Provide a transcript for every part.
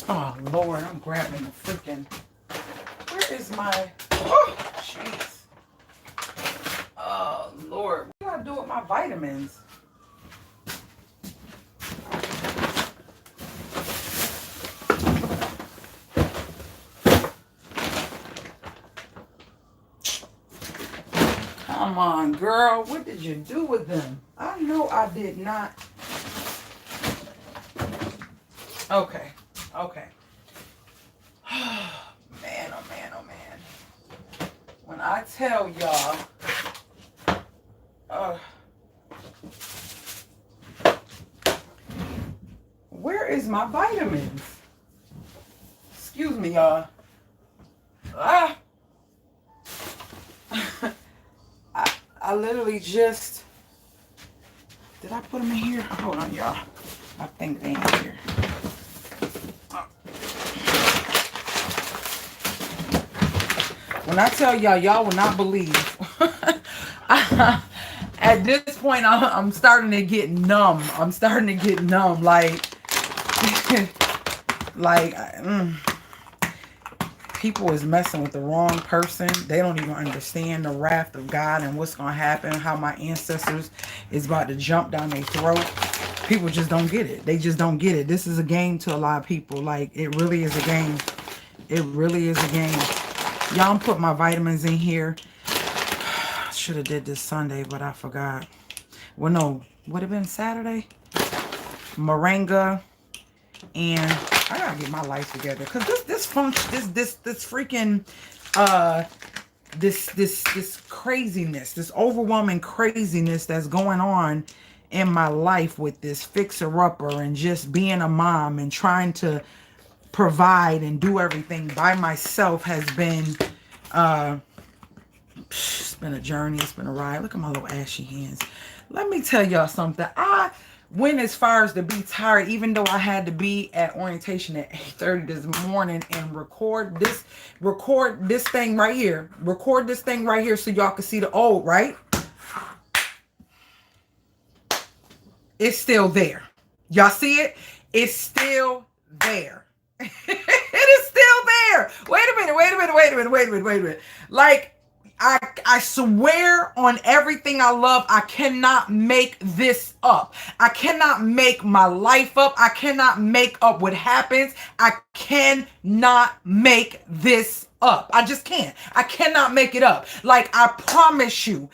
Oh, Lord, I'm grabbing the freaking... Where is my... Oh, jeez. Oh, Lord. What do I do with my vitamins? Come on, girl. What did you do with them? I know I did not. Okay. Okay. Man, oh man, oh man. When I tell y'all, where is my vitamins? Excuse me, y'all. I literally just, did I put them in here? Hold on, y'all. I think they in here. When I tell y'all, y'all will not believe. At this point, I'm starting to get numb. I'm starting to get numb. People is messing with the wrong person. They don't even understand the wrath of God and what's going to happen, how my ancestors is about to jump down their throat. People just don't get it. They just don't get it. This is a game to a lot of people. Like, it really is a game. It really is a game. Y'all put my vitamins in here. Should have did this Sunday, but I forgot. Well, no. Would have been Saturday. Moringa. And I gotta get my life together. Because this freaking this craziness, this overwhelming craziness that's going on in my life with this fixer-upper and just being a mom and trying to provide and do everything by myself has been it's been a journey. It's been a ride. Look at my little ashy hands. Let me tell y'all something. I went as far as to be tired, even though I had to be at orientation at 8:30 this morning and record this thing right here. Record this thing right here so y'all can see the old, right? It's still there. Y'all see it? It's still there. It is still there. Wait a minute. Like, I swear on everything I love, I cannot make this up. I cannot make my life up. I cannot make up what happens. I cannot make this up. I just can't. I cannot make it up. Like, I promise you.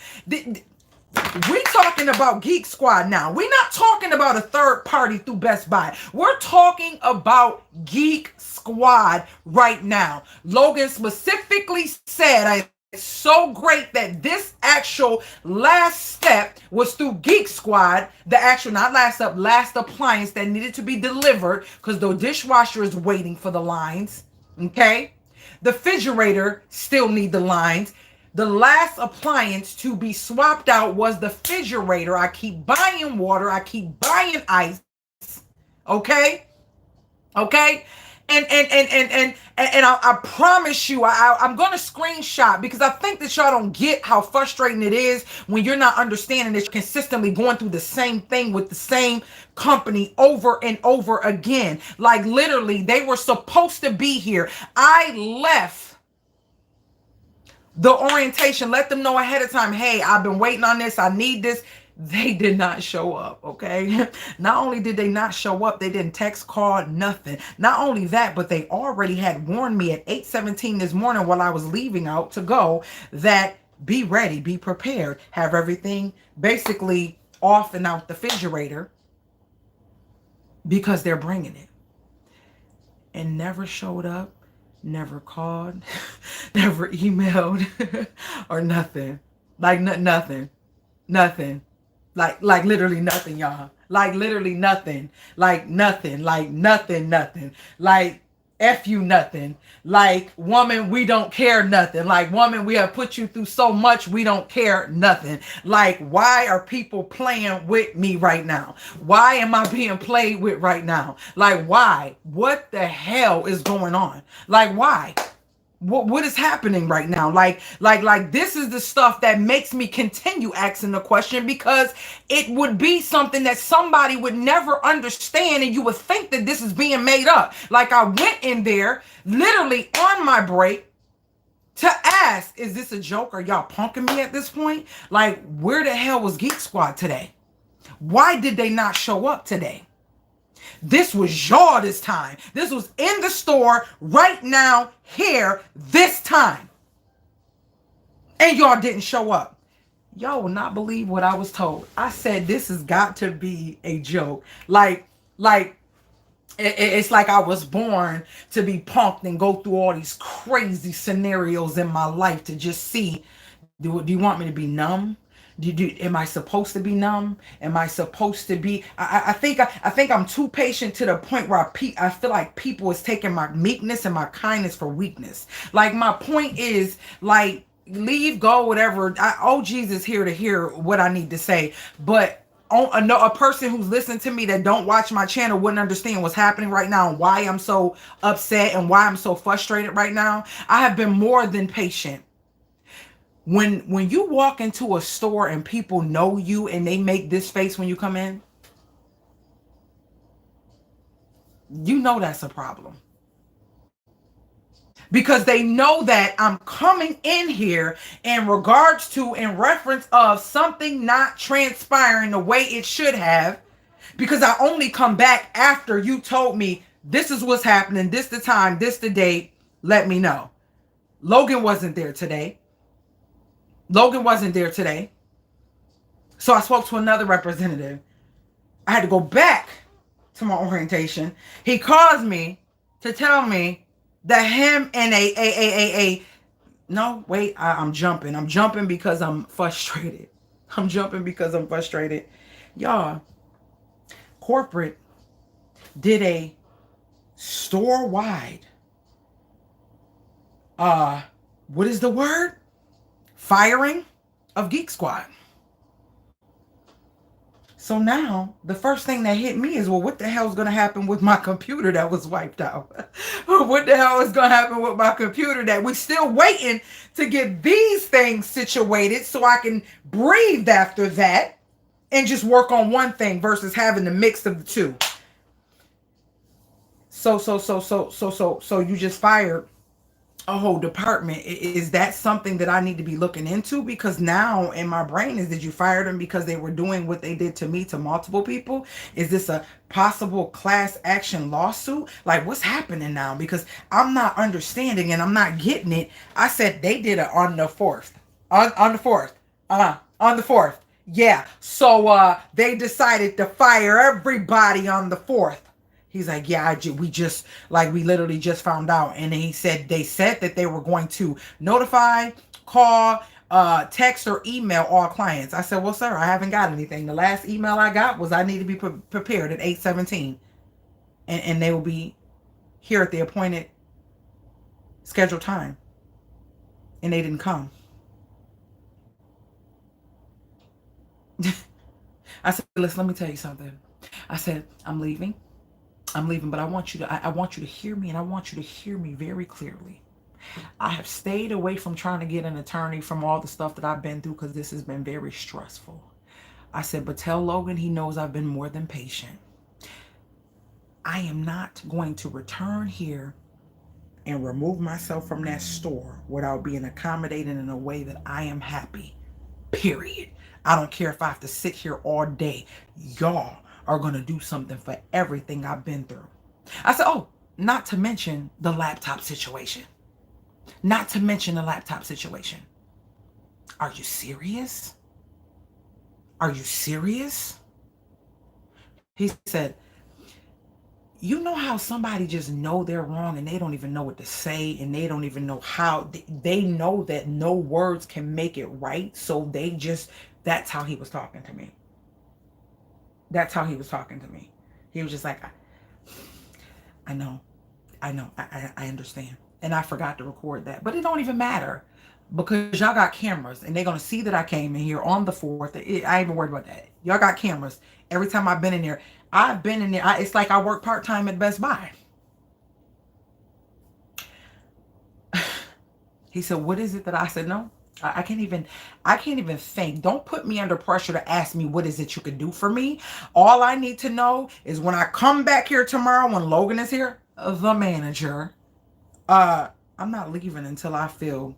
We talking about Geek Squad now. We're not talking about a third party through Best Buy. We're talking about Geek Squad right now. Logan specifically said, it's so great that this actual last step was through Geek Squad. The actual, not last step, last appliance that needed to be delivered because the dishwasher is waiting for the lines. Okay? The refrigerator still need the lines. The last appliance to be swapped out was the refrigerator. I keep buying water. I keep buying ice. Okay? Okay? And I promise you, I'm going to screenshot because I think that y'all don't get how frustrating it is when you're not understanding that you're consistently going through the same thing with the same company over and over again. Like, literally, they were supposed to be here. I left the orientation, let them know ahead of time, hey, I've been waiting on this. I need this. They did not show up, okay? Not only did they not show up, they didn't text, call, nothing. Not only that, but they already had warned me at 8:17 this morning while I was leaving out to go that be ready, be prepared, have everything basically off and out the refrigerator because they're bringing it. And never showed up. never called, never emailed, or nothing. Like nothing, nothing. Like literally nothing, y'all. Like literally nothing. Like nothing. Like nothing, nothing. Like F you nothing. Like, woman, we don't care nothing. Like, woman, we have put you through so much, we don't care nothing. Like, why are people playing with me right now? Why am I being played with right now? Like, why? What the hell is going on? Like, why? What is happening right now? Like this is the stuff that makes me continue asking the question, because it would be something that somebody would never understand, and you would think that this is being made up. Like, I went in there literally on my break to ask, is this a joke? Are y'all punking me at this point? Like, where the hell was Geek Squad today? Why did they not show up today? This was y'all this time. This was in the store right now, here, this time. And y'all didn't show up. Y'all will not believe what I was told. I said, this has got to be a joke. Like, it's like I was born to be punked and go through all these crazy scenarios in my life to just see, do you want me to be numb? Am I supposed to be numb? Am I supposed to be? I think I'm too patient to the point where I feel like people is taking my meekness and my kindness for weakness. Like, my point is, like, leave, go, whatever. Jesus is here to hear what I need to say, but a person who's listening to me that don't watch my channel wouldn't understand what's happening right now and why I'm so upset and why I'm so frustrated right now. I have been more than patient. When you walk into a store and people know you and they make this face when you come in, you know that's a problem. Because they know that I'm coming in here in reference of something not transpiring the way it should have, because I only come back after you told me this is what's happening, this the time, this the date, let me know. Logan wasn't there today. So I spoke to another representative. I had to go back to my orientation. He calls me to tell me that him and no, wait, I'm jumping. I'm jumping because I'm frustrated. Y'all, corporate did a store-wide, what is the word? Firing of Geek Squad. So now the first thing that hit me is, well, what the hell is going to happen with my computer that was wiped out? What the hell is going to happen with my computer that we're still waiting to get these things situated so I can breathe after that and just work on one thing versus having the mix of the two. So you just fired a whole department. Is that something that I need to be looking into? Because now in my brain is, did you fire them because they were doing what they did to me to multiple people? Is this a possible class action lawsuit? Like, what's happening now? Because I'm not understanding and I'm not getting it. I said they did it on the 4th. On the 4th. On the 4th. Yeah. So they decided to fire everybody on the 4th. He's like, yeah, we literally just found out. And he said, they said that they were going to notify, call, text, or email all clients. I said, well, sir, I haven't got anything. The last email I got was I need to be prepared at 8:17. And they will be here at the appointed scheduled time. And they didn't come. I said, listen, let me tell you something. I said, I'm leaving, but I want you to hear me, and I want you to hear me very clearly. I have stayed away from trying to get an attorney from all the stuff that I've been through because this has been very stressful. I said, but tell Logan he knows I've been more than patient. I am not going to return here and remove myself from that store without being accommodated in a way that I am happy. Period. I don't care if I have to sit here all day. Y'all are going to do something for everything I've been through. I said, oh, not to mention the laptop situation. Are you serious? He said, You know how somebody just know they're wrong and they don't even know what to say, and they don't even know how, they know that no words can make it right, so they just, that's how he was talking to me. That's how he was talking to me. He was just like, I know, I understand. And I forgot to record that, but it don't even matter, because y'all got cameras and they're going to see that I came in here on the 4th. I ain't even worried about that. Y'all got cameras. Every time I've been in there, it's like I work part-time at Best Buy. He said, what is it that I said? No, I can't even think. Don't put me under pressure to ask me what is it you can do for me. All I need to know is when I come back here tomorrow, when Logan is here, the manager, I'm not leaving until I feel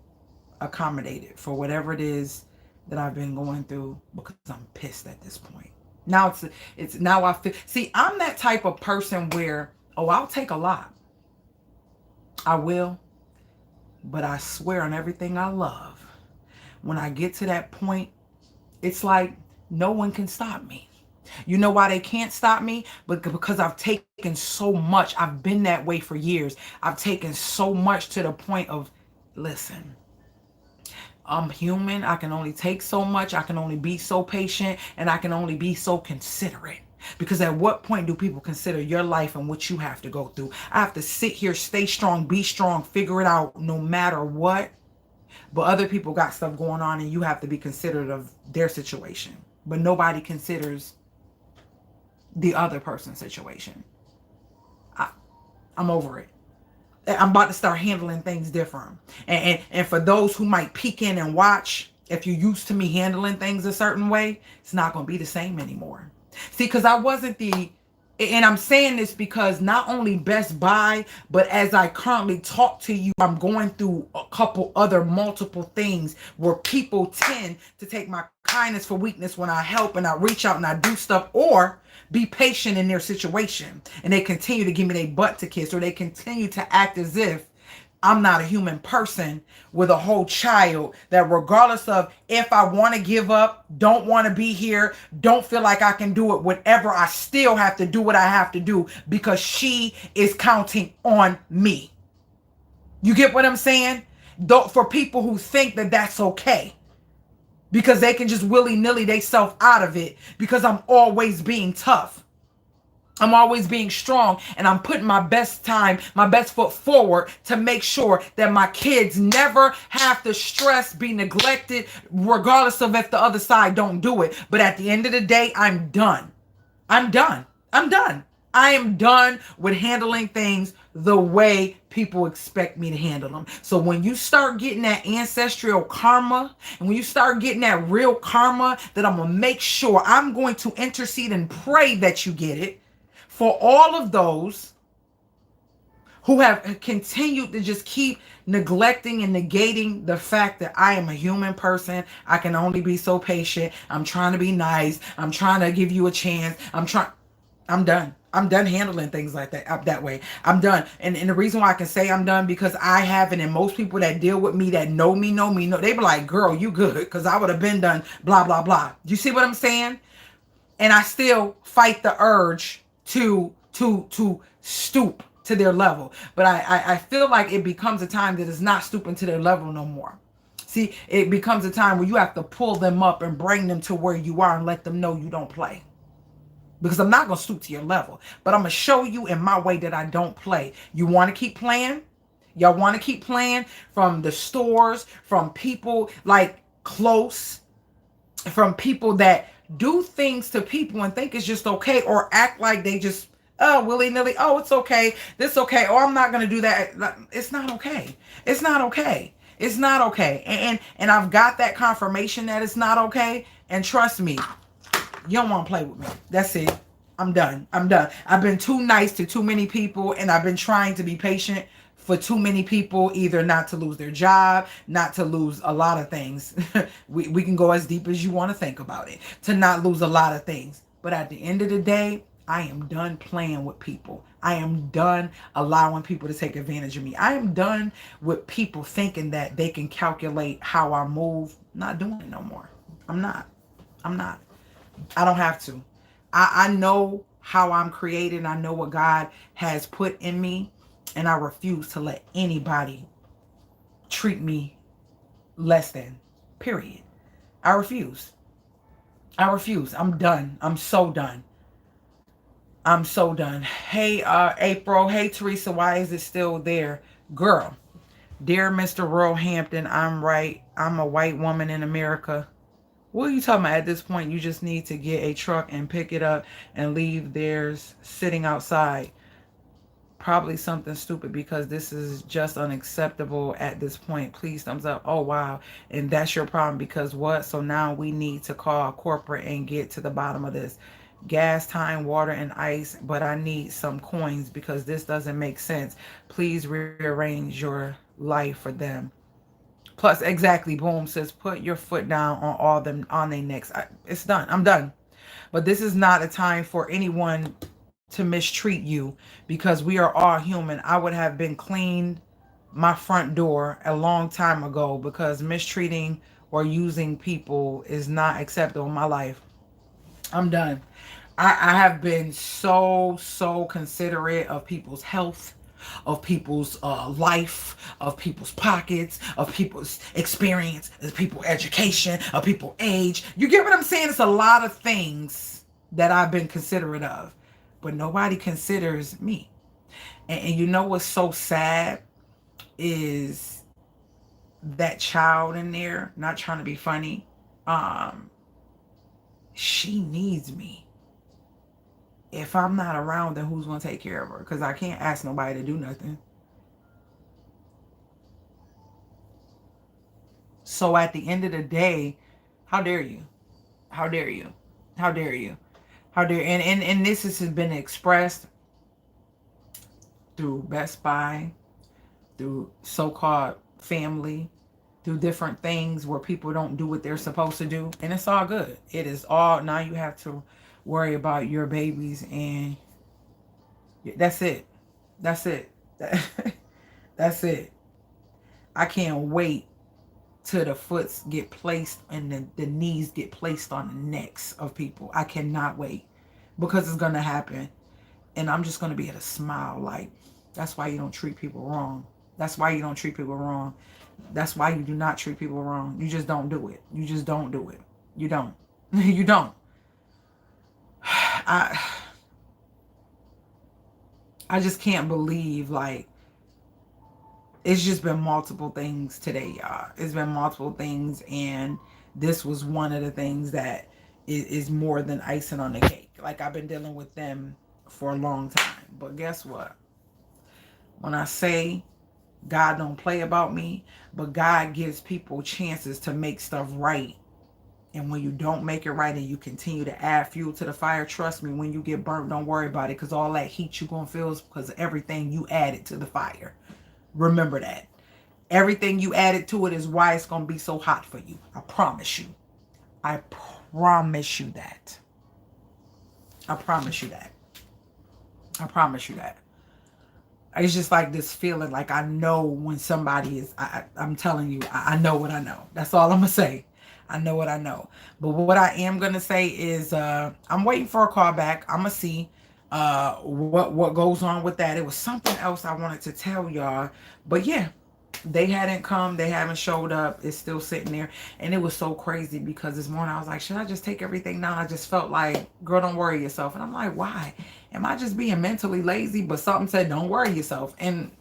accommodated for whatever it is that I've been going through, because I'm pissed at this point. Now it's now I feel, see, I'm that type of person where, oh, I'll take a lot. I will. But I swear on everything I love, when I get to that point, it's like no one can stop me. You know why they can't stop me? Because I've taken so much. I've been that way for years. I've taken so much to the point of, listen, I'm human. I can only take so much. I can only be so patient, and I can only be so considerate. Because at what point do people consider your life and what you have to go through? I have to sit here, stay strong, be strong, figure it out no matter what. But other people got stuff going on, and you have to be considerate of their situation. But nobody considers the other person's situation. I'm over it. I'm about to start handling things different. And for those who might peek in and watch, if you're used to me handling things a certain way, it's not going to be the same anymore. See, because I wasn't and I'm saying this because not only Best Buy, but as I currently talk to you, I'm going through a couple other multiple things where people tend to take my kindness for weakness when I help and I reach out and I do stuff, or be patient in their situation, and they continue to give me their butt to kiss, or they continue to act as if I'm not a human person with a whole child, that regardless of if I want to give up, don't want to be here, don't feel like I can do it, whatever, I still have to do what I have to do because she is counting on me. You get what I'm saying? For people who think that that's okay, because they can just willy-nilly themselves out of it, because I'm always being tough. I'm always being strong, and I'm putting my best foot forward to make sure that my kids never have to stress, be neglected, regardless of if the other side don't do it. But at the end of the day, I'm done. I'm done. I am done with handling things the way people expect me to handle them. So when you start getting that ancestral karma, and when you start getting that real karma, that I'm going to make sure I'm going to intercede and pray that you get it, for all of those who have continued to just keep neglecting and negating the fact that I am a human person. I can only be so patient. I'm trying to be nice. I'm trying to give you a chance. I'm done. I'm done handling things like that way. I'm done. And the reason why I can say I'm done, because I haven't, and most people that deal with me, that know me, they be like, girl, you good, because I would have been done, blah, blah, blah. You see what I'm saying? And I still fight the urge to stoop to their level. But I feel like it becomes a time that is not stooping to their level no more. See, it becomes a time where you have to pull them up and bring them to where you are and let them know you don't play. Because I'm not going to stoop to your level, but I'm going to show you in my way that I don't play. You want to keep playing? Y'all want to keep playing? From the stores, from people like close, from people that do things to people and think it's just okay, or act like they just, oh, willy-nilly, oh, it's okay, this okay, oh, I'm not going to do that. It's not okay. It's not okay. It's not okay. And I've got that confirmation that it's not okay. And trust me, you don't want to play with me. That's it. I'm done. I've been too nice to too many people, and I've been trying to be patient for too many people, either not to lose their job, not to lose a lot of things. we can go as deep as you want to think about it, to not lose a lot of things. But at the end of the day, I am done playing with people. I am done allowing people to take advantage of me. I am done with people thinking that they can calculate how I move. I'm not doing it no more. I'm not. I don't have to. I know how I'm created. I know what God has put in me. And I refuse to let anybody treat me less than. Period. I refuse. I refuse. I'm done. I'm so done. I'm so done. Hey, April. Hey, Teresa. Why is it still there? Girl. Dear Mr. Roehampton, I'm right. I'm a white woman in America. What are you talking about? At this point, you just need to get a truck and pick it up and leave theirs sitting outside. Probably something stupid because this is just unacceptable at this point. Please, thumbs up. Oh, wow. And that's your problem because what? So now we need to call corporate and get to the bottom of this. Gas, time, water, and ice. But I need some coins because this doesn't make sense. Please rearrange your life for them. Plus, exactly. Boom says, put your foot down on all them on their necks. It's done. I'm done. But this is not a time for anyone to mistreat you because we are all human. I would have been cleaned my front door a long time ago because mistreating or using people is not acceptable in my life. I'm done. I have been so considerate of people's health, of people's life, of people's pockets, of people's experience, of people's education, of people's age. You get what I'm saying? It's a lot of things that I've been considerate of, but nobody considers me. And you know what's so sad is that child in there, not trying to be funny, she needs me. If I'm not around, then who's going to take care of her? Because I can't ask nobody to do nothing. So at the end of the day, how dare you? How dare you? How dare you? How dare and this has been expressed through Best Buy, through so-called family, through different things where people don't do what they're supposed to do. And it's all good. It is all, now you have to worry about your babies and that's it. That's it. That's it. I can't wait till the foots get placed and the knees get placed on the necks of people. I cannot wait because it's going to happen. And I'm just going to be able to smile like, that's why you don't treat people wrong. That's why you don't treat people wrong. That's why you do not treat people wrong. You just don't do it. You just don't do it. You don't. You don't. I just can't believe, like, it's just been multiple things today, y'all. It's been multiple things, and this was one of the things that is more than icing on the cake. Like, I've been dealing with them for a long time. But guess what? When I say God don't play about me, but God gives people chances to make stuff right. And when you don't make it right and you continue to add fuel to the fire, trust me, when you get burnt, don't worry about it, because all that heat you're going to feel is because of everything you added to the fire. Remember that. Everything you added to it is why it's going to be so hot for you. I promise you. I promise you that. I promise you that. I promise you that. It's just like this feeling like I know when somebody is, I'm telling you, I know what I know. That's all I'm going to say. I know what I know. But what I am going to say is I'm waiting for a call back. I'm going to see what goes on with that. It was something else I wanted to tell y'all. But yeah, they hadn't come. They haven't showed up. It's still sitting there. And it was so crazy because this morning I was like, should I just take everything down? I just felt like, girl, don't worry yourself. And I'm like, why? Am I just being mentally lazy? But something said, don't worry yourself. And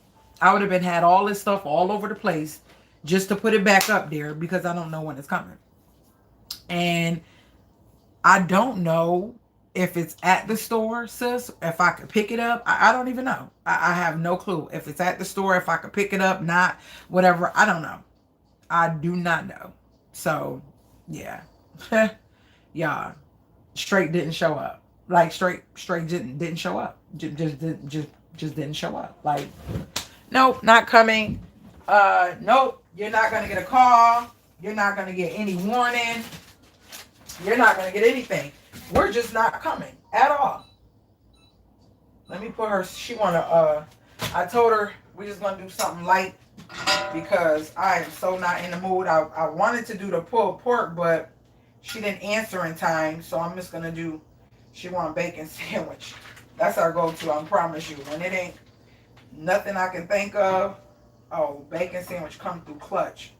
I would have been had all this stuff all over the place just to put it back up there because I don't know when it's coming. And I don't know if it's at the store, sis, if I could pick it up. I don't even know. I have no clue. If it's at the store, if I could pick it up, not, whatever. I don't know. I do not know. So, yeah. Y'all, straight didn't show up. Like, straight didn't show up. Just didn't show up. Like, nope, not coming. Nope, you're not going to get a call. You're not going to get any warning. You're not going to get anything. We're just not coming at all. Let me put her, she want to, I told her we just going to do something light because I am so not in the mood. I wanted to do the pulled pork, but she didn't answer in time. So I'm just going to do She want a bacon sandwich. That's our go-to, I promise you. When it ain't nothing I can think of, oh, bacon sandwich come through clutch.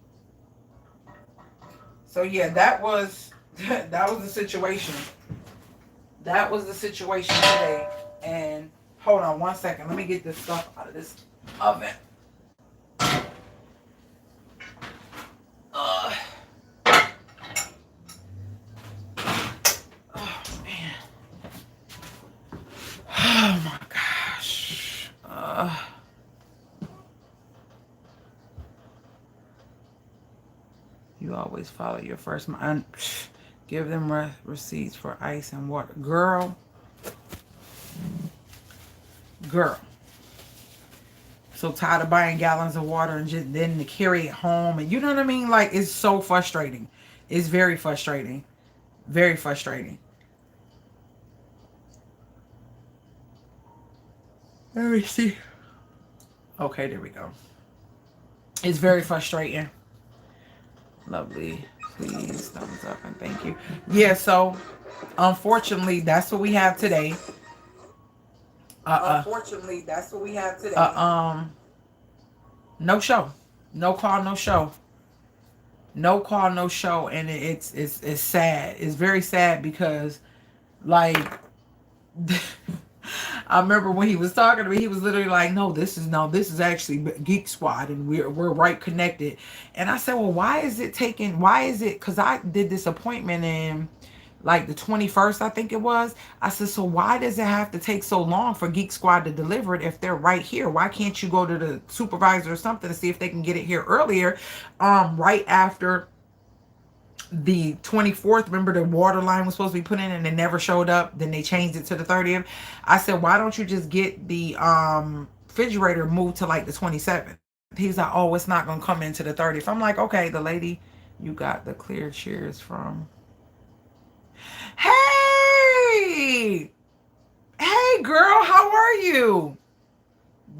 So yeah, that was that was the situation. That was the situation today. And hold on one second. Let me get this stuff out of this oven. Oh man. Oh my gosh. You always follow your first mind. Give them receipts for ice and water. Girl. So tired of buying gallons of water and just then to carry it home. And you know what I mean? Like, it's so frustrating. It's very frustrating. Very frustrating. Let me see. Okay, there we go. It's very frustrating. Lovely. Please, thumbs up and thank you. Yeah, so unfortunately, that's what we have today. Unfortunately, that's what we have today. No show. No call, no show. No call, no show. And it's sad. It's very sad because, like, I remember when he was talking to me, he was literally like, no, this is actually Geek Squad and we're right connected. And I said, well, why is it, because I did this appointment in like the 21st, I think it was. I said, so why does it have to take so long for Geek Squad to deliver it if they're right here? Why can't you go to the supervisor or something to see if they can get it here earlier? Right after the 24th, remember the water line was supposed to be put in and it never showed up. Then they changed it to the 30th. I said, why don't you just get the refrigerator moved to like the 27th? He's like, oh, it's not going to come into the 30th. I'm like, okay, the lady you got the clear cheers from. Hey girl, how are you?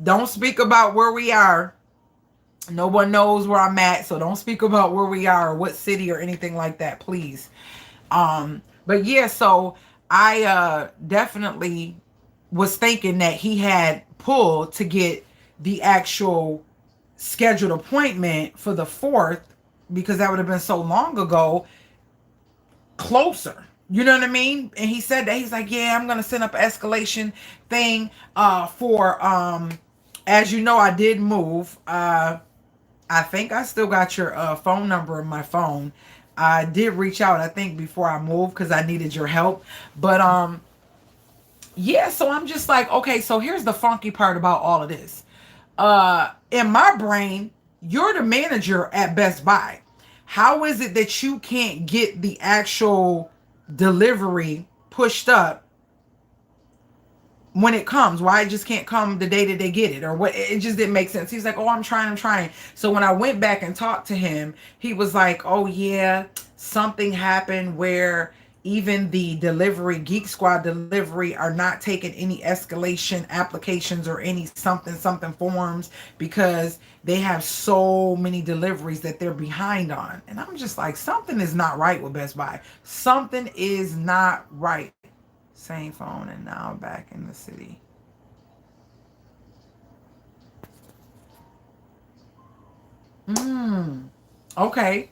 Don't speak about where we are. No one knows where I'm at, so don't speak about where we are or what city or anything like that, please. But yeah, so I definitely was thinking that he had pulled to get the actual scheduled appointment for the 4th, because that would have been so long ago, closer. You know what I mean? And he said that, he's like, yeah, I'm gonna send up an escalation thing for as you know, I did move. I think I still got your phone number in my phone. I did reach out, I think, before I moved because I needed your help. But yeah, so I'm just like, okay, so here's the funky part about all of this. In my brain, you're the manager at Best Buy. How is it that you can't get the actual delivery pushed up when it comes? Why it just can't come the day that they get it? Or what? It just didn't make sense. He's like, oh, I'm trying. So when I went back and talked to him, he was like, oh yeah, something happened where even the delivery, Geek Squad delivery, are not taking any escalation applications or any something forms because they have so many deliveries that they're behind on. And I'm just like, something is not right with Best Buy. Something is not right. Same phone, and now I'm back in the city. Okay.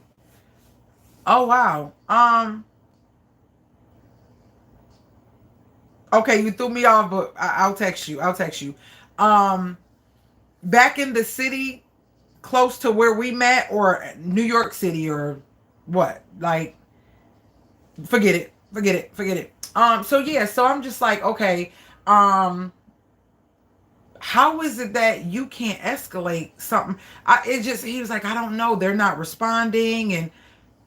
Oh wow. Okay, you threw me off, but I'll text you. Back in the city, close to where we met, or New York City, or what? Like, forget it. So yeah, so I'm just like, okay, how is it that you can't escalate something? He was like, I don't know, they're not responding, and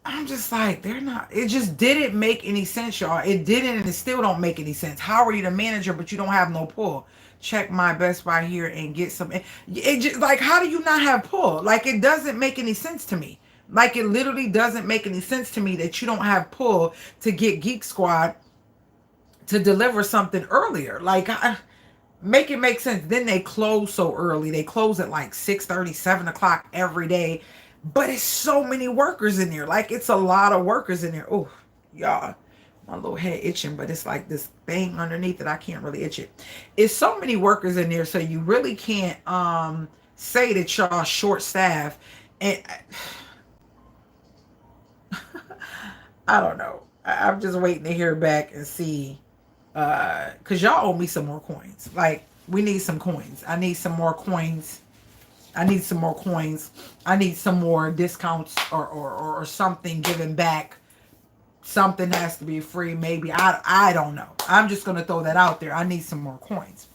I'm just like, they're not. It just didn't make any sense, y'all. It didn't, and it still don't make any sense. How are you the manager, but you don't have no pull? Check my Best Buy here and get some. It just, like, how do you not have pull? Like, it doesn't make any sense to me. Like, it literally doesn't make any sense to me that you don't have pull to get Geek Squad to deliver something earlier. Like, make it make sense. Then they close so early. They close at like 6:30, 7 o'clock every day. But it's so many workers in there. Like, it's a lot of workers in there. Oh, y'all. my little head itching, but it's like this thing underneath it. I can't really itch it. It's so many workers in there, so you really can't say that y'all short staff. And I don't know. I'm just waiting to hear back and see, because y'all owe me some more coins. Like, we need some coins. I need some more coins. I need some more coins. I need some more discounts or something given back. Something has to be free. Maybe. I don't know. I'm just going to throw that out there. I need some more coins.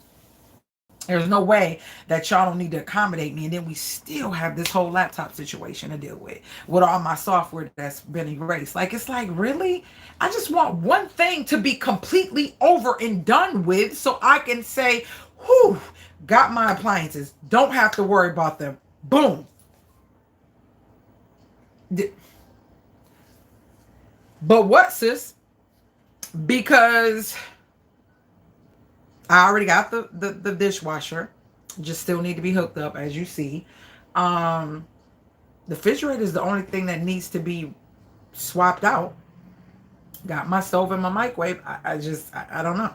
There's no way that y'all don't need to accommodate me. And then we still have this whole laptop situation to deal with all my software that's been erased. Like, it's like, really? I just want one thing to be completely over and done with so I can say, whew, got my appliances. Don't have to worry about them. Boom. But what, sis? Because I already got the dishwasher. Just still need to be hooked up, as you see. The refrigerator is the only thing that needs to be swapped out. Got my stove and my microwave. I don't know.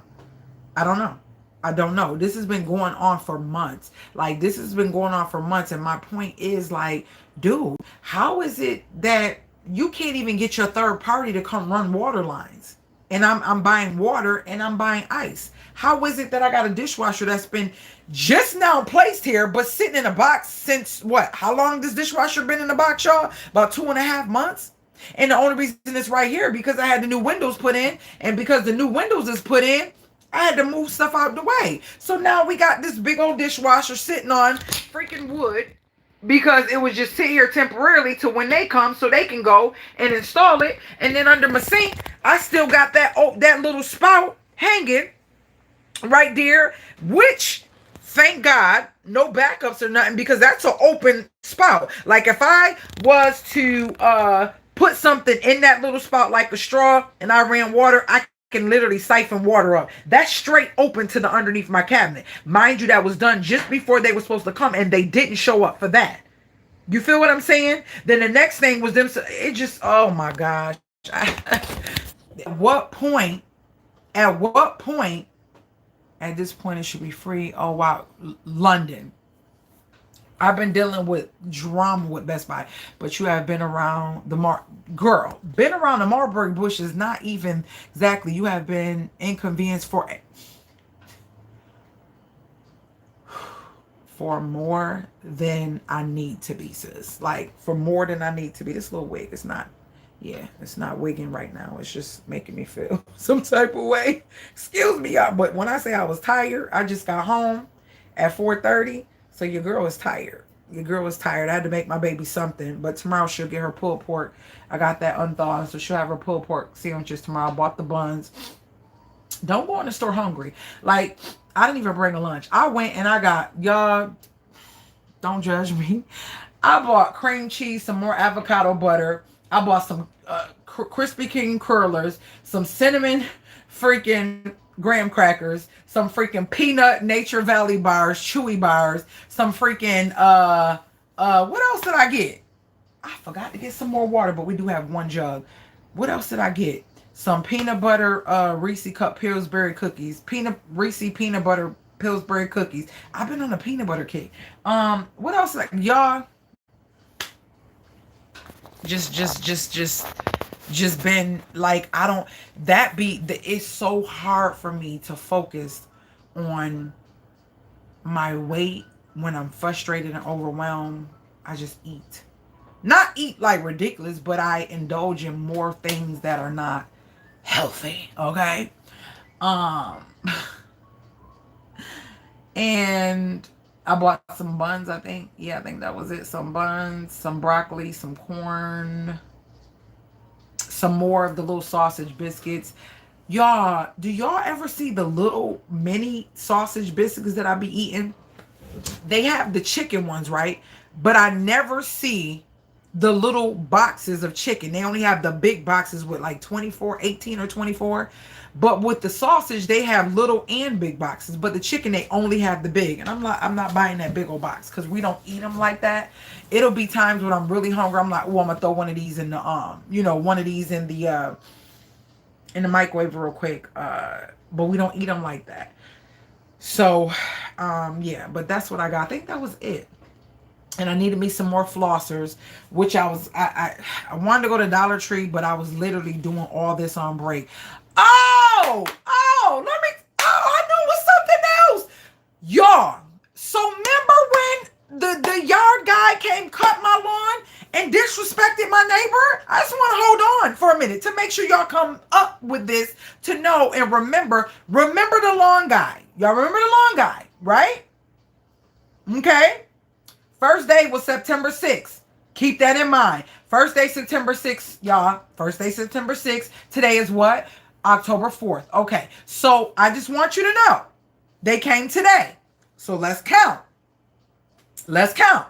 I don't know. This has been going on for months. Like, this has been going on for months. And my point is, like, dude, how is it that you can't even get your third party to come run water lines? And I'm buying water and I'm buying ice. How is it that I got a dishwasher that's been just now placed here, but sitting in a box since what? How long this dishwasher been in the box, y'all? About 2.5 months. And the only reason it's right here because I had the new windows put in, and because the new windows is put in, I had to move stuff out the way. So now we got this big old dishwasher sitting on freaking wood because it was just sit here temporarily to when they come so they can go and install it. And then under my sink, I still got that little spout hanging right there, which, thank God, no backups or nothing, because that's an open spout. Like, if I was to put something in that little spout like a straw and I ran water, I can literally siphon water up. That's straight open to the underneath my cabinet. Mind you, that was done just before they were supposed to come, and they didn't show up for that. You feel what I'm saying? Then the next thing was them. It just, oh my gosh. At what point, at this point it should be free? Oh wow. London. I've been dealing with drama with Best Buy, but you have been around the been around the Marlboro bush is not even exactly. You have been inconvenienced for more than I need to be, sis. Like, for more than I need to be. This little wig is not, yeah, it's not wigging right now. It's just making me feel some type of way. Excuse me, y'all. But when I say I was tired, I just got home at 4:30. So your girl is tired. Your girl is tired. I had to make my baby something. But tomorrow she'll get her pulled pork. I got that unthawed, so she'll have her pulled pork sandwiches tomorrow. I bought the buns. Don't go in the store hungry. Like, I didn't even bring a lunch. I went and I got, y'all, don't judge me. I bought cream cheese, some more avocado butter. I bought some Krispy Kreme curlers, some cinnamon freaking graham crackers, some freaking peanut Nature Valley bars, chewy bars, some freaking what else did I get? I forgot to get some more water, but we do have one jug. What else did I get? Some peanut butter Reese cup Pillsbury cookies, Reese peanut butter Pillsbury cookies. I've been on a peanut butter kick. What else? Like, y'all, just been like, I don't, it's so hard for me to focus on my weight when I'm frustrated and overwhelmed. I just eat. Not eat like ridiculous, but I indulge in more things that are not healthy. Okay. And I bought some buns, I think. Yeah, I think that was it. Some buns, some broccoli, some corn, some more of the little sausage biscuits. Y'all, do y'all ever see the little mini sausage biscuits that I be eating? They have the chicken ones, right? But I never see the little boxes of chicken. They only have the big boxes with like 18 or 24. But with the sausage, they have little and big boxes. But the chicken, they only have the big. And I'm not buying that big old box because we don't eat them like that. It'll be times when I'm really hungry. I'm like, oh, I'm gonna throw one of these in the one of these in the in the microwave real quick. But we don't eat them like that. So, yeah, but that's what I got. I think that was it. And I needed me some more flossers, which I wanted to go to Dollar Tree, but I was literally doing all this on break. I knew it was something else. Y'all, so remember when the yard guy came cut my lawn and disrespected my neighbor? I just want to hold on for a minute to make sure y'all come up with this to know and remember the lawn guy. Y'all remember the lawn guy, right? Okay. First day was September 6th. Keep that in mind. First day, September 6th, y'all. First day, September 6th. Today is what? October 4th. Okay. So I just want you to know. They came today. So let's count. Let's count.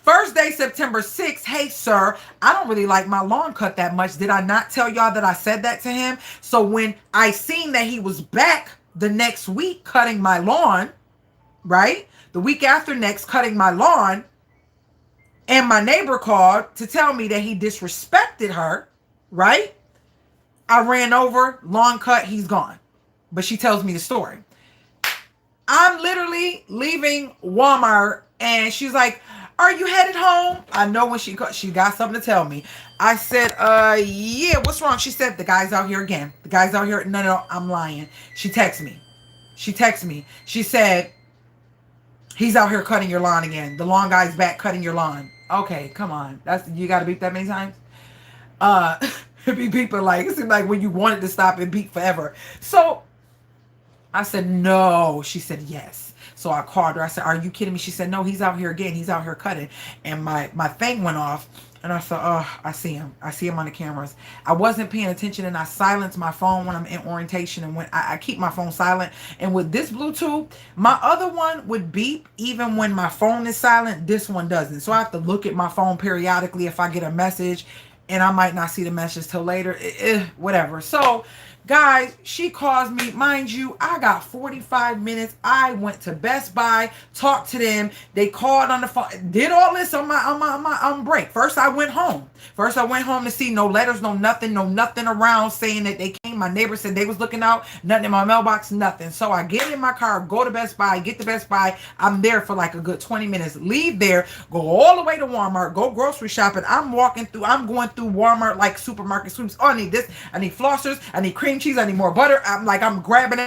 First day, September 6th. Hey, sir, I don't really like my lawn cut that much. Did I not tell y'all that I said that to him? So when I seen that he was back the next week cutting my lawn, right? The week after next, cutting my lawn, and my neighbor called to tell me that he disrespected her, right? I ran over, lawn cut, he's gone. But she tells me the story. I'm literally leaving Walmart, and she's like, are you headed home? I know when she got something to tell me. I said, yeah, what's wrong? She said, the guy's out here again. The guy's out here. No, I'm lying. She texted me. She said, he's out here cutting your lawn again. The lawn guy's back cutting your lawn. Okay, come on. You got to beep that many times? It be beeping like, it seems like when you wanted to stop and beep forever. So I said, no. She said, yes. So I called her. I said, are you kidding me? She said, no, he's out here again. He's out here cutting. And my thing went off. And I said, oh, I see him. I see him on the cameras. I wasn't paying attention, and I silence my phone when I'm in orientation, and when I keep my phone silent. And with this Bluetooth, my other one would beep even when my phone is silent. This one doesn't. So I have to look at my phone periodically if I get a message, and I might not see the message till later. Whatever. So guys, she calls me. Mind you, I got 45 minutes. I went to Best Buy, talked to them. They called on the phone, did all this on my break. First, I went home. To see no letters, no nothing around saying that they came. My neighbor said they was looking out. Nothing in my mailbox, nothing. So I get in my car, go to Best Buy, get to Best Buy. I'm there for like a good 20 minutes. Leave there, go all the way to Walmart, go grocery shopping. I'm going through Walmart like supermarket sweeps. Oh, I need this. I need flossers. I need cream cheese. I need more butter. I'm grabbing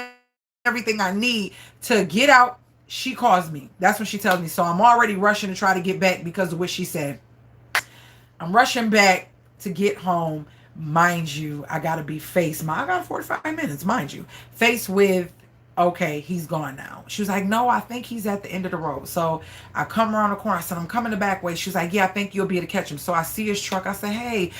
everything I need to get out. She calls me. That's when she tells me. So I'm already rushing to try to get back because of what she said. I'm rushing back to get home. Mind you, I got to be I got 45 minutes, mind you. Faced with, okay, he's gone now. She was like, no, I think he's at the end of the road. So I come around the corner. I said, I'm coming the back way. She was like, yeah, I think you'll be able to catch him. So I see his truck. I said, hey,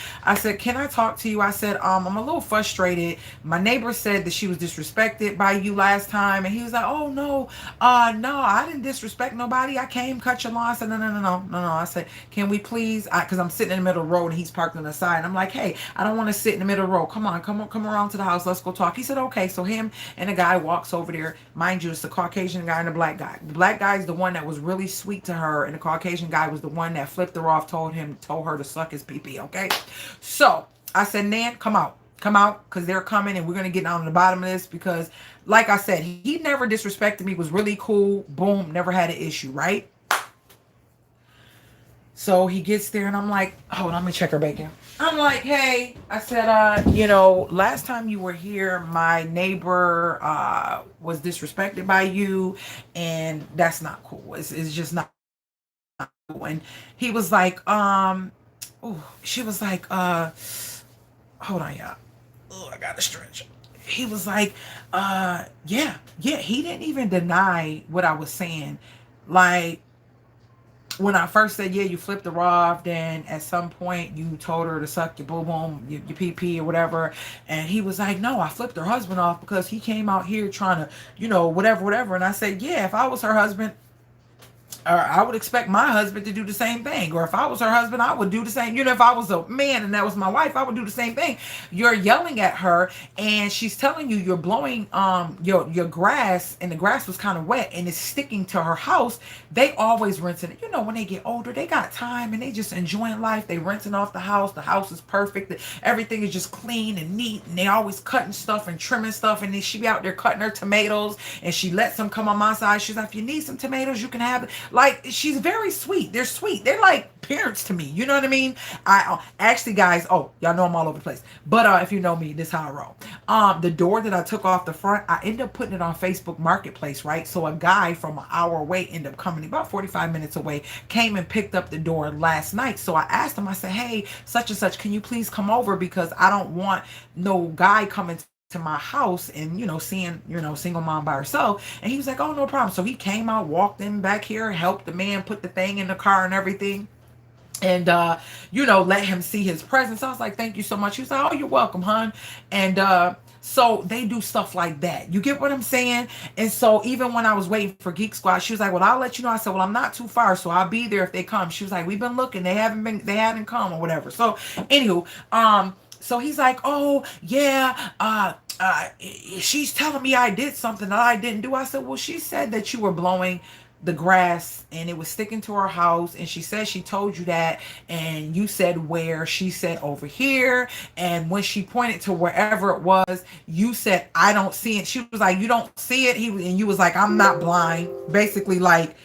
can I talk to you? I said, I'm a little frustrated. My neighbor said that she was disrespected by you last time. And he was like, oh, no, I didn't disrespect nobody. I came cut your lawn. I said, no. I said, can we please? Because I'm sitting in the middle of the road and he's parked on the side. And I'm like, hey, I don't want to sit in the middle of the road. Come around to the house. Let's go talk. He said, okay. So him and the guy walks over there. Mind you, it's the Caucasian guy and the black guy. The black guy is the one that was really sweet to her, and the Caucasian guy was the one that flipped her off, told her to suck his pee-pee, okay? So I said, Nan, come out, because they're coming, and we're going to get down to the bottom of this, because like I said, he never disrespected me, was really cool, boom, never had an issue, right? So he gets there, and I'm like, hold on, let me check her bacon. I'm like, hey, I said, last time you were here, my neighbor was disrespected by you, and that's not cool. It's just not cool. And he was like, she was like, hold on, y'all. Oh, I got to stretch. He was like, yeah, he didn't even deny what I was saying. Like, when I first said, yeah, you flipped her off, then at some point you told her to suck your boom, your pee or whatever. And he was like, no, I flipped her husband off because he came out here trying to, whatever. And I said, yeah, if I was her husband, or I would expect my husband to do the same thing. Or if I was her husband, I would do the same. You know, if I was a man and that was my wife, I would do the same thing. You're yelling at her and she's telling you you're blowing your grass, and the grass was kind of wet and it's sticking to her house. They always rinsing it. You know, when they get older, they got time and they just enjoying life. They rinsing off the house. The house is perfect. Everything is just clean and neat. And they always cutting stuff and trimming stuff. And then she be out there cutting her tomatoes and she lets them come on my side. She's like, if you need some tomatoes, you can have it. Like, she's very sweet. They're sweet. They're like parents to me. You know what I mean? I actually, guys, oh, y'all know I'm all over the place. But if you know me, this is how I roll. The door that I took off the front, I ended up putting it on Facebook Marketplace, right? So a guy from an hour away ended up coming about 45 minutes away, came and picked up the door last night. So I asked him, I said, hey, such and such, can you please come over? Because I don't want no guy coming to my house and, you know, seeing, you know, single mom by herself. And he was like, oh, no problem. So he came out, walked in back here, helped the man put the thing in the car and everything. And, you know, let him see his presence. I was like, thank you so much. He was like, oh, you're welcome, hon. And so they do stuff like that. You get what I'm saying? And so even when I was waiting for Geek Squad, she was like, well, I'll let you know. I said, well, I'm not too far, so I'll be there if they come. She was like, we've been looking. They haven't come or whatever. So anywho, so he's like, oh, yeah, she's telling me I did something that I didn't do. I said, well, she said that you were blowing the grass and it was sticking to her house, and she said she told you that, and you said where. She said over here, and when she pointed to wherever it was, you said I don't see it. She was like, you don't see it. And you was like, I'm not blind. Basically, like,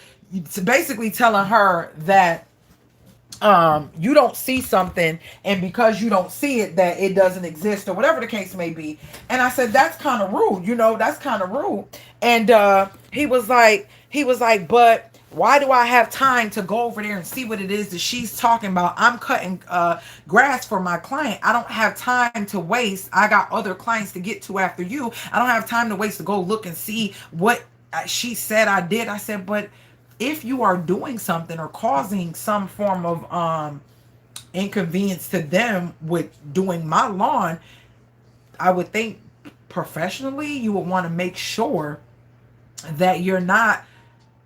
basically telling her that you don't see something, and because you don't see it, that it doesn't exist, or whatever the case may be. And I said, that's kind of rude, you know, that's kind of rude. And he was like, but why do I have time to go over there and see what it is that she's talking about? I'm cutting grass for my client. I don't have time to waste. I got other clients to get to after you. I don't have time to waste to go look and see what she said I did. I said, but if you are doing something or causing some form of inconvenience to them with doing my lawn, I would think professionally you would want to make sure that you're not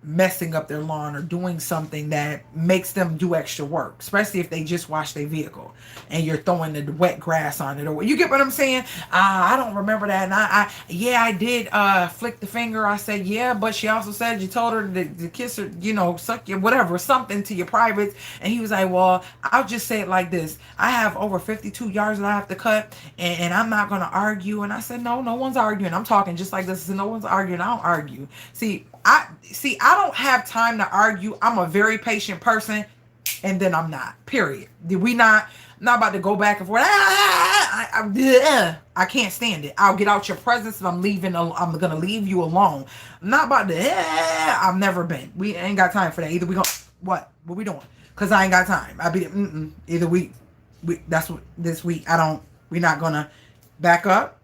messing up their lawn or doing something that makes them do extra work, especially if they just wash their vehicle and you're throwing the wet grass on it. Or you get what I'm saying? I don't remember that. And I did flick the finger. I said, yeah, but she also said you told her to kiss her, you know, suck your whatever, something to your privates. And he was like, well, I'll just say it like this. I have over 52 yards that I have to cut, and I'm not going to argue. And I said, no one's arguing. I'm talking just like this. No one's arguing. I don't argue. I don't have time to argue. I'm a very patient person, and then I'm not. Period. I'm not about to go back and forth. I can't stand it. I'll get out your presence and I'm leaving. I'm gonna leave you alone. I'm not about to. I've never been. We ain't got time for that. Either we gonna what we doing? Cause I ain't got time. I be either we that's what this week. We're not gonna back up.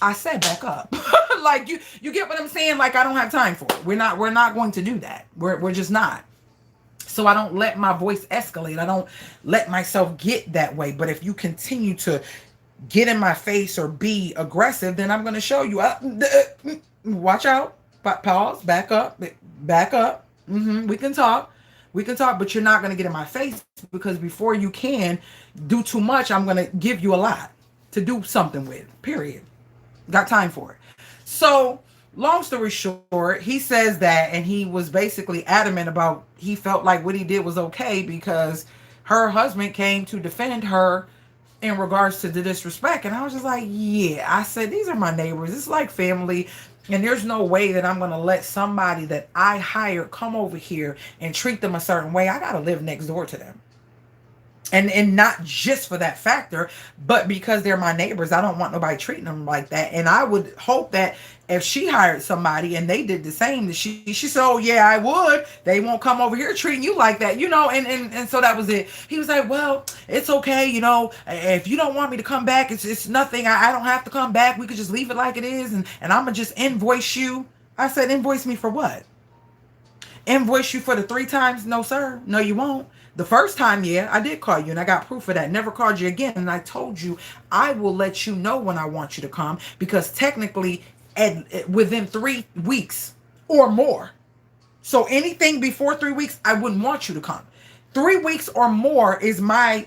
I said back up. Like you get what I'm saying? Like, I don't have time for it. We're not going to do that. We're just not. So I don't let my voice escalate. I don't let myself get that way. But if you continue to get in my face or be aggressive, then I'm going to show you. Watch out. Pause. Back up. We can talk. But you're not going to get in my face, because before you can do too much, I'm going to give you a lot to do something with. Period. Got time for it. So, long story short, he says that, and he was basically adamant about, he felt like what he did was okay because her husband came to defend her in regards to the disrespect. And I was just like, yeah. I said, these are my neighbors. It's like family. And there's no way that I'm going to let somebody that I hired come over here and treat them a certain way. I got to live next door to them. And not just for that factor, but because they're my neighbors. I don't want nobody treating them like that. And I would hope that if she hired somebody and they did the same, that she said, oh yeah, I would. They won't come over here treating you like that, you know. And so that was it. He was like, well, it's okay, you know. If you don't want me to come back, it's nothing. I don't have to come back. We could just leave it like it is, and I'm gonna just invoice you. I said, invoice me for what? Invoice you for the 3 times? No, sir. No, you won't. The first time, yeah, I did call you, and I got proof of that. Never called you again. And I told you I will let you know when I want you to come, because technically within 3 weeks or more, So anything before 3 weeks, I wouldn't want you to come. 3 weeks or more is my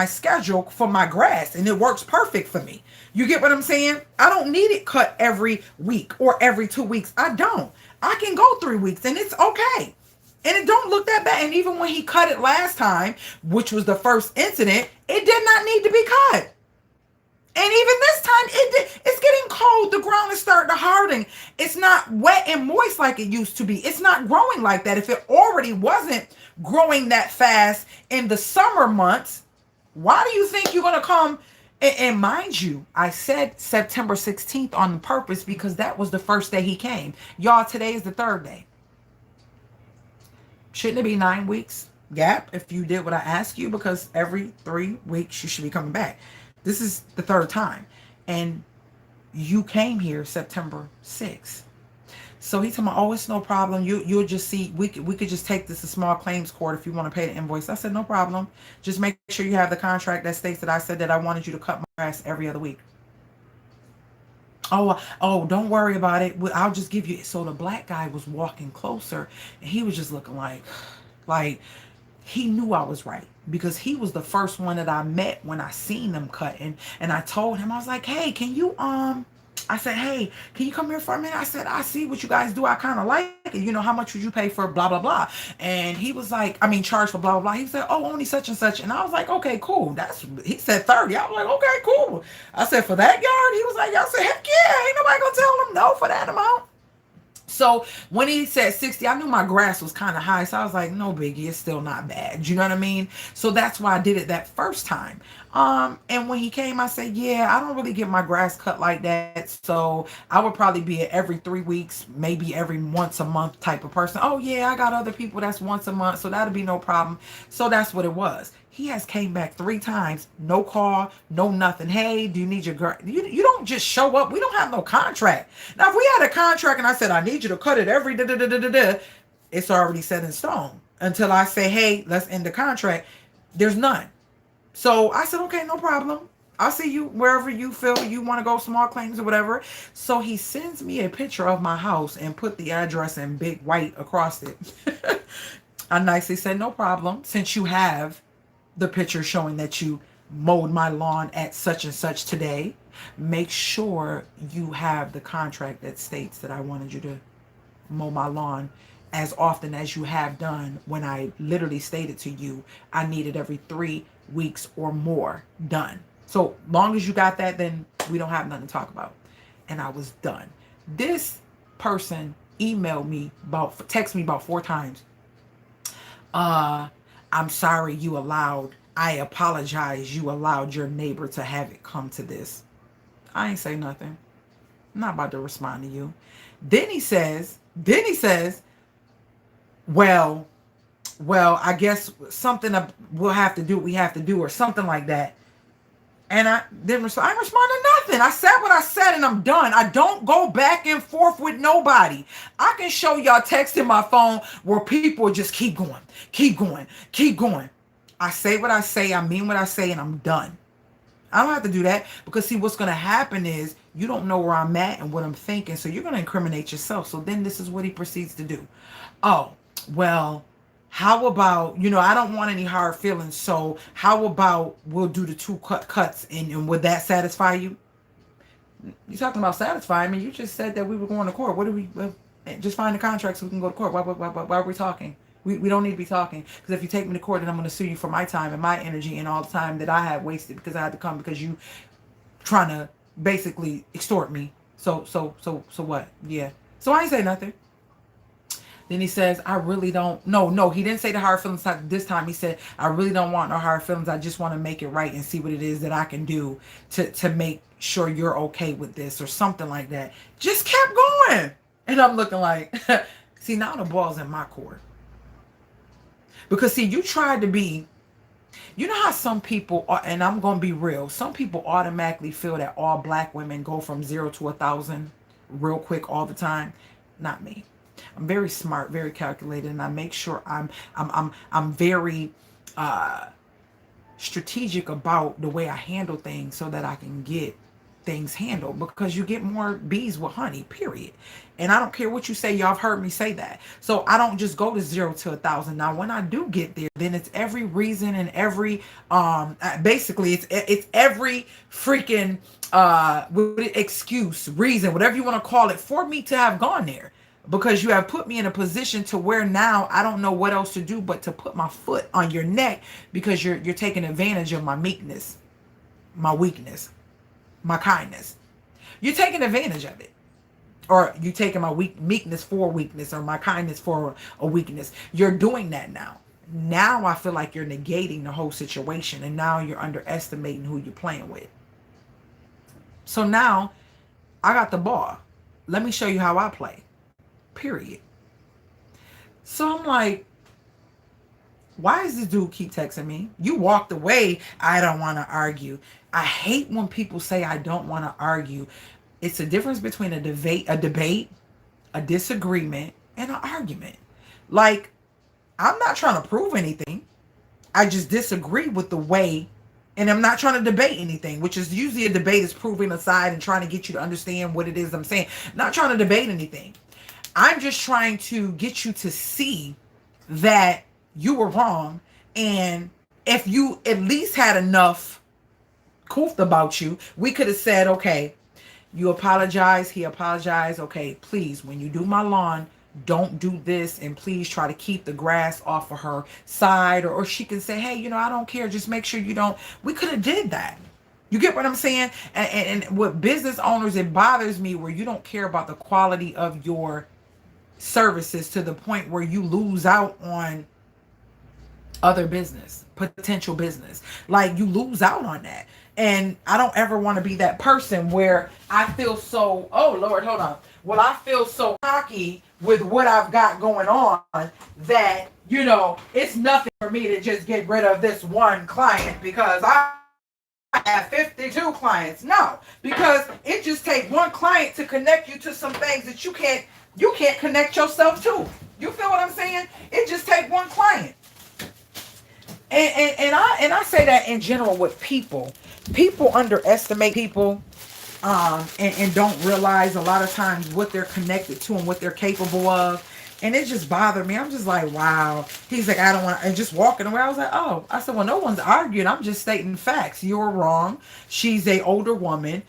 schedule for my grass, and it works perfect for me. You get what I'm saying? I don't need it cut every week or every 2 weeks. I don't. I can go 3 weeks and it's okay. And it don't look that bad. And even when he cut it last time, which was the first incident, it did not need to be cut. And even this time, it's getting cold. The ground is starting to harden. It's not wet and moist like it used to be. It's not growing like that. If it already wasn't growing that fast in the summer months, why do you think you're going to come? And mind you, I said September 16th on purpose because that was the first day he came. Y'all, today is the third day. Shouldn't it be 9 weeks gap if you did what I asked you? Because every 3 weeks you should be coming back. This is the third time. And you came here September 6th. So he told me, oh, it's no problem. You'll just see, we could just take this to small claims court if you want to pay the invoice. I said, no problem. Just make sure you have the contract that states that I said that I wanted you to cut my grass every other week. Oh, don't worry about it. I'll just give you. So the black guy was walking closer and he was just looking like he knew I was right because he was the first one that I met when I seen them cutting. And I told him, I was like, hey, can you, I said, hey, can you come here for a minute? I said, I see what you guys do. I kind of like it. You know, how much would you pay for blah, blah, blah? And he was like, charge for blah, blah, blah. He said, oh, only such and such. And I was like, okay, cool. He said 30. I was like, okay, cool. I said, for that yard? He was like, I said, heck yeah. Ain't nobody gonna tell him no for that amount. So when he said 60, I knew my grass was kind of high. So I was like, no biggie, it's still not bad. You know what I mean? So that's why I did it that first time. And when he came, I said, yeah, I don't really get my grass cut like that. So I would probably be at every 3 weeks, maybe every once a month type of person. Oh yeah, I got other people that's once a month. So that'll be no problem. So that's what it was. He has came back 3 times, no call, no nothing. Hey, do you need your grass? You don't just show up. We don't have no contract. Now, if we had a contract and I said, I need you to cut it every da-da-da-da-da-da, it's already set in stone. Until I say, hey, let's end the contract, there's none. So I said, okay, no problem. I'll see you wherever you feel you want to go, small claims or whatever. So he sends me a picture of my house and put the address in big white across it. I nicely said, no problem. Since you have the picture showing that you mowed my lawn at such and such today, make sure you have the contract that states that I wanted you to mow my lawn as often as you have done when I literally stated to you I needed every 3 weeks or more done. So long as you got that, then we don't have nothing to talk about. And I was done. This person emailed me text me about 4 times. I'm sorry I apologize you allowed your neighbor to have it come to this. I ain't say nothing. I'm not about to respond to you. Then he says, well, I guess something we have to do or something like that. And I didn't respond. I responded to nothing. I said what I said and I'm done. I don't go back and forth with nobody. I can show y'all text in my phone where people just keep going. I say what I say. I mean what I say and I'm done. I don't have to do that because see what's going to happen is you don't know where I'm at and what I'm thinking. So you're going to incriminate yourself. So then this is what he proceeds to do. Oh, well, how about, I don't want any hard feelings. So how about we'll do the 2 cuts and would that satisfy you? You talking about satisfying me? You just said that we were going to court. What do we just find the contract so we can go to court? Why are we talking? We don't need to be talking because if you take me to court, then I'm going to sue you for my time and my energy and all the time that I have wasted because I had to come because you trying to basically extort me. So what? Yeah. So I ain't say nothing. Then he says, I really don't. No, he didn't say the hard feelings this time. He said, I really don't want no hard feelings. I just want to make it right and see what it is that I can do to make sure you're okay with this or something like that. Just kept going. And I'm looking like, see, now the ball's in my court. Because, see, you tried to be, you know how some people, and I'm going to be real, some people automatically feel that all black women go from 0 to 1,000 real quick all the time. Not me. I'm very smart, very calculated, and I make sure I'm very strategic about the way I handle things so that I can get things handled, because you get more bees with honey, period. And I don't care what you say, y'all have heard me say that. So I don't just go to 0 to 1,000. Now, when I do get there, then it's every reason and every basically it's every freaking excuse, reason, whatever you want to call it, for me to have gone there. Because you have put me in a position to where now I don't know what else to do but to put my foot on your neck, because you're taking advantage of my meekness, my weakness, my kindness. You're taking advantage of it. Or you taking my meekness for weakness, or my kindness for a weakness. You're doing that now. Now I feel like you're negating the whole situation, and now you're underestimating who you're playing with. So now I got the ball. Let me show you how I play. Period. So I'm like, why does this dude keep texting me? You walked away. I don't want to argue. I hate when people say I don't want to argue. It's a difference between a debate, a disagreement, and an argument. Like, I'm not trying to prove anything. I just disagree with the way, and I'm not trying to debate anything, which is usually a debate is proving a side and trying to get you to understand what it is I'm saying. Not trying to debate anything. I'm just trying to get you to see that you were wrong. And if you at least had enough coughed about you, we could have said, okay, you apologize, he apologized. Okay, please, when you do my lawn, don't do this, and please try to keep the grass off of her side. Or she can say, hey, you know, I don't care. Just make sure you don't. We could have did that. You get what I'm saying? And with business owners, it bothers me where you don't care about the quality of your services to the point where you lose out on other business, potential business. Like, you lose out on that. And I don't ever want to be that person where I feel so, oh Lord, hold on. Well, I feel so cocky with what I've got going on that, you know, it's nothing for me to just get rid of this one client because I have 52 clients. No, because it just takes one client to connect you to some things that you can't connect yourself to. You feel what I'm saying? It just takes one client. And I say that in general with people. People underestimate people and don't realize a lot of times what they're connected to and what they're capable of. And it just bothered me. I'm just like, wow. He's like, I don't want to, and just walking away. I was like, oh. I said, well, no one's arguing. I'm just stating facts. You're wrong. She's a older woman.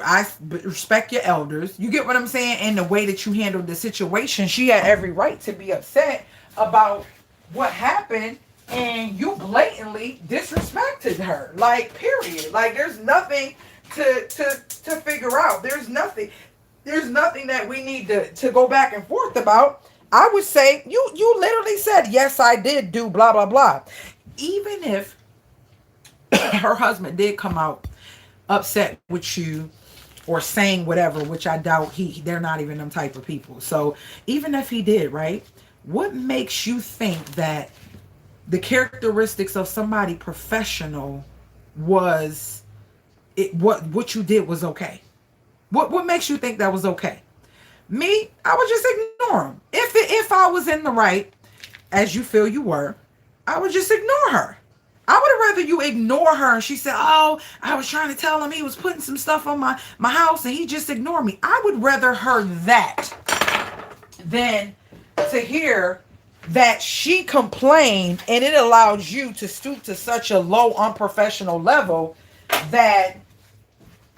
I respect your elders. You get what I'm saying? And the way that you handled the situation, she had every right to be upset about what happened. And you blatantly disrespected her. Like, period. Like, there's nothing to figure out. There's nothing that we need to go back and forth about. I would say you literally said, yes, I did do blah, blah, blah. Even if her husband did come out upset with you or saying whatever, which I doubt they're not even them type of people. So even if he did, right? What makes you think that the characteristics of somebody professional was it? What you did was okay? What makes you think that was okay? Me, I would just ignore him. If I was in the right, as you feel you were, I would just ignore her. I would have rather you ignore her and she said, oh, I was trying to tell him he was putting some stuff on my house and he just ignored me. I would rather her that than to hear that she complained and it allows you to stoop to such a low, unprofessional level that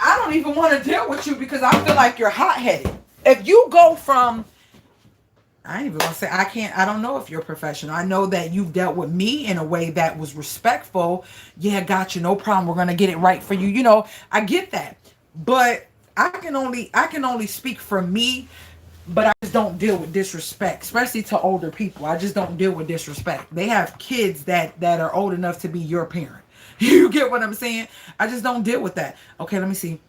I don't even want to deal with you because I feel like you're hot-headed. If you go from, I ain't even gonna say I don't know if you're a professional. I know that you've dealt with me in a way that was respectful. Yeah, got you, no problem. We're gonna get it right for you. You know, I get that. But I can only speak for me, but I just don't deal with disrespect, especially to older people. I just don't deal with disrespect. They have kids that are old enough to be your parent. You get what I'm saying? I just don't deal with that. Okay, let me see.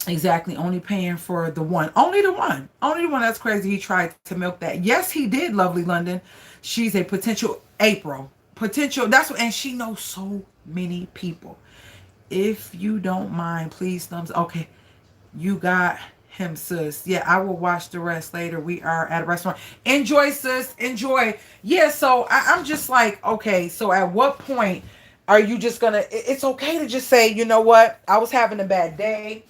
Exactly. Only paying for the one. Only the one. Only the one. That's crazy. He tried to milk that. Yes, he did, lovely London. She's a potential April. Potential. That's what, and she knows so many people. If you don't mind, please thumbs. Okay. You got him, sis. Yeah, I will watch the rest later. We are at a restaurant. Enjoy, sis. Enjoy. Yeah, so I'm just like, okay, so at what point are you just gonna, it's okay to just say, you know what? I was having a bad day.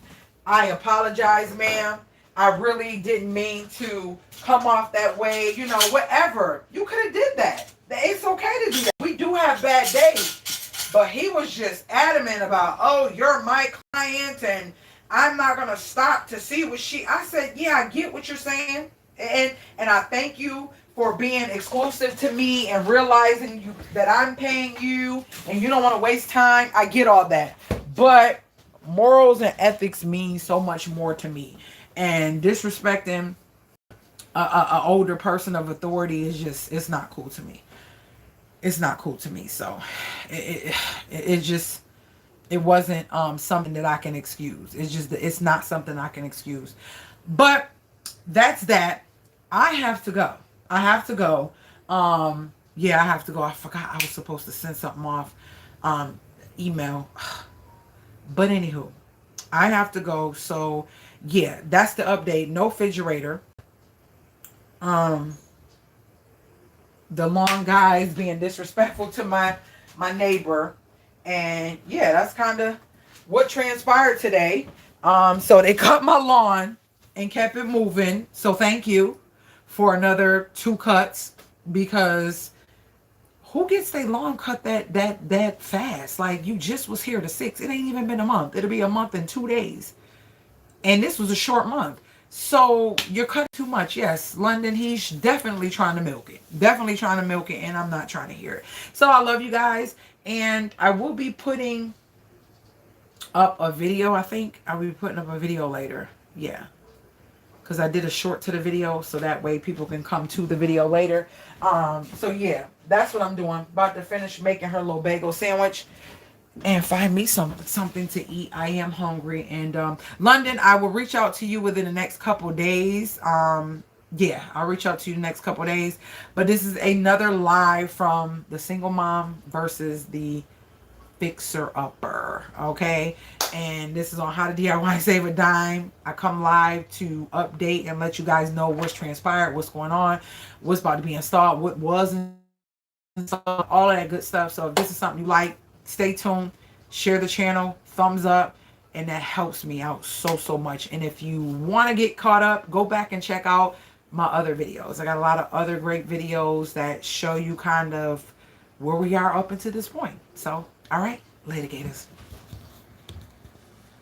I apologize, ma'am. I really didn't mean to come off that way. You know, whatever. You could have did that. It's okay to do that. We do have bad days. But he was just adamant about, oh, you're my client and I'm not going to stop to see what she... I said, yeah, I get what you're saying. And I thank you for being exclusive to me and realizing that I'm paying you and you don't want to waste time. I get all that. But morals and ethics mean so much more to me. And disrespecting a older person of authority is just, it's not cool to me. It's not cool to me. So it wasn't something that I can excuse. It's not something I can excuse. But that's that. I have to go. I have to go. Yeah, I have to go. I forgot I was supposed to send something off email. But anywho, I have to go. So yeah, that's the update. No refrigerator. The lawn guys being disrespectful to my neighbor. And yeah, that's kind of what transpired today. So they cut my lawn and kept it moving. So thank you for another 2 cuts, because who gets their lawn cut that fast? Like, you just was here to 6. It ain't even been a month. It'll be a month and 2 days. And this was a short month. So you're cutting too much. Yes, London, he's definitely trying to milk it. Definitely trying to milk it, and I'm not trying to hear it. So I love you guys, and I will be putting up a video. I think I will be putting up a video later. Yeah, because I did a short to the video, so that way people can come to the video later. So yeah, that's what I'm doing. About to finish making her little bagel sandwich and find me something to eat. I am hungry. And London, I will reach out to you within the next couple days. Yeah, I'll reach out to you the next couple days. But this is another live from the Single Mom versus the Fixer Upper. Okay, and this is on How to DIY Save a Dime. I come live to update and let you guys know what's transpired, what's going on, what's about to be installed, what was installed, all of that good stuff. So if this is something you like, stay tuned, share the channel, thumbs up, and that helps me out so much. And if you want to get caught up, go back and check out my other videos. I got a lot of other great videos that show you kind of where we are up until this point. So all right, later, Gators.